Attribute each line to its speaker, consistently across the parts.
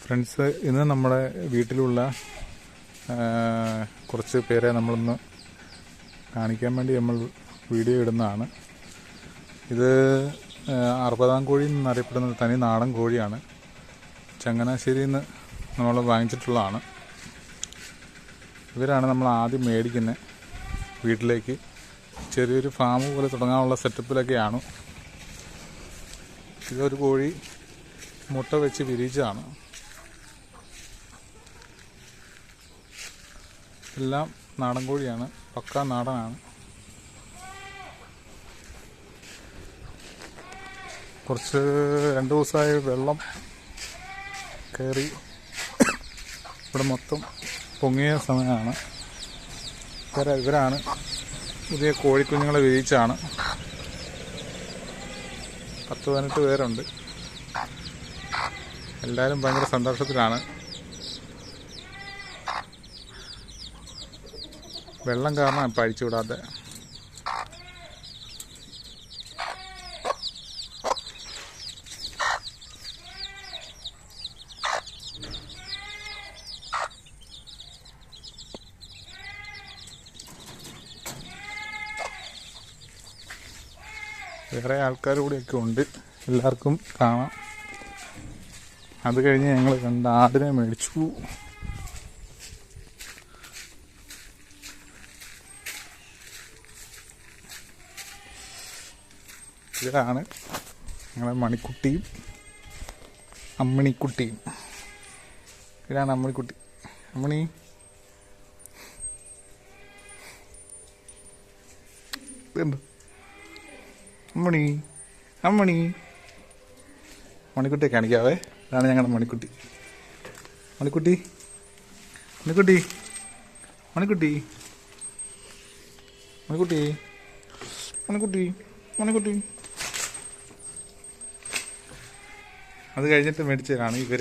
Speaker 1: Friends, ഇന്ന് നമ്മുടെ വീട്ടിലുള്ള കുറച്ച് പേരെ നമ്മളൊന്ന് കാണിക്കാൻ വേണ്ടി നമ്മൾ വീഡിയോ ഇടുന്നതാണ്. ഇത് അറുപതാം കോഴി എന്നറിയപ്പെടുന്നത് തനി നാടൻ കോഴിയാണ്. ചങ്ങനാശ്ശേരിയിൽ നിന്ന് നമ്മൾ വാങ്ങിച്ചിട്ടുള്ളതാണ്. ഇവരാണ് നമ്മൾ ആദ്യം മേടിക്കുന്നത്. വീട്ടിലേക്ക് ചെറിയൊരു ഫാം പോലെ തുടങ്ങാനുള്ള സെറ്റപ്പിലൊക്കെയാണ്. ഇതൊരു കോഴി മുട്ട വെച്ച് വിരിയിച്ചതാണ്. എല്ലാം നാടൻ കോഴിയാണ്, പക്കാ നാടനാണ്. കുറച്ച് 2 ദിവസമായി വെള്ളം കയറി ഇവിടെ മൊത്തം പൊങ്ങിയ സമയമാണ്. ഇവരാണ് പുതിയ കോഴിക്കുഞ്ഞുങ്ങളെ വിരിയിച്ചാണ്. 10-18 പേരുണ്ട്. എല്ലാവരും ഭയങ്കര സന്തോഷത്തിലാണ്. വെള്ളം കാരണം ഇപ്പം അഴിച്ചുവിടാതെ. വേറെ ആൾക്കാർ കൂടിയൊക്കെ ഉണ്ട്, എല്ലാവർക്കും കാണാം. അത് കഴിഞ്ഞ് ഞങ്ങൾ 2 ആടിനെ മേടിച്ചു. ഇതാണ് ഞങ്ങളെ മണിക്കുട്ടിയും അമ്മിണിക്കുട്ടിയും. ഇതാണ് അമ്മിണിക്കുട്ടി. അമ്മിണി, ഇതുണ്ട് അമ്മിണി. അമ്മിണി മണിക്കുട്ടിയെ കാണിക്കാവേ. ഇതാണ് ഞങ്ങളുടെ മണിക്കുട്ടി. മണിക്കുട്ടി മണിക്കുട്ടി മണിക്കുട്ടി മണിക്കുട്ടി മണിക്കുട്ടി മണിക്കുട്ടി. അത് കഴിഞ്ഞിട്ട് മേടിച്ചതാണ് ഇവർ.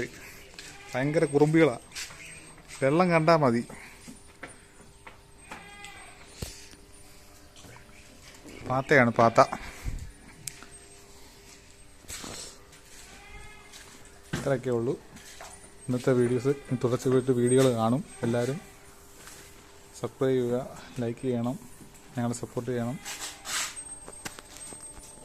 Speaker 1: ഭയങ്കര കുറുമ്പികളാണ്. വെള്ളം കണ്ടാൽ മതി. പാത്തയാണ്, പാത്ത. ഇത്രയൊക്കെ ഉള്ളൂ ഇന്നത്തെ വീഡിയോസ്. തുടർച്ചയായിട്ട് വീഡിയോകൾ കാണും. എല്ലാവരും സബ്സ്ക്രൈബ് ചെയ്യുക, ലൈക്ക് ചെയ്യണം, ഞങ്ങളെ സപ്പോർട്ട് ചെയ്യണം.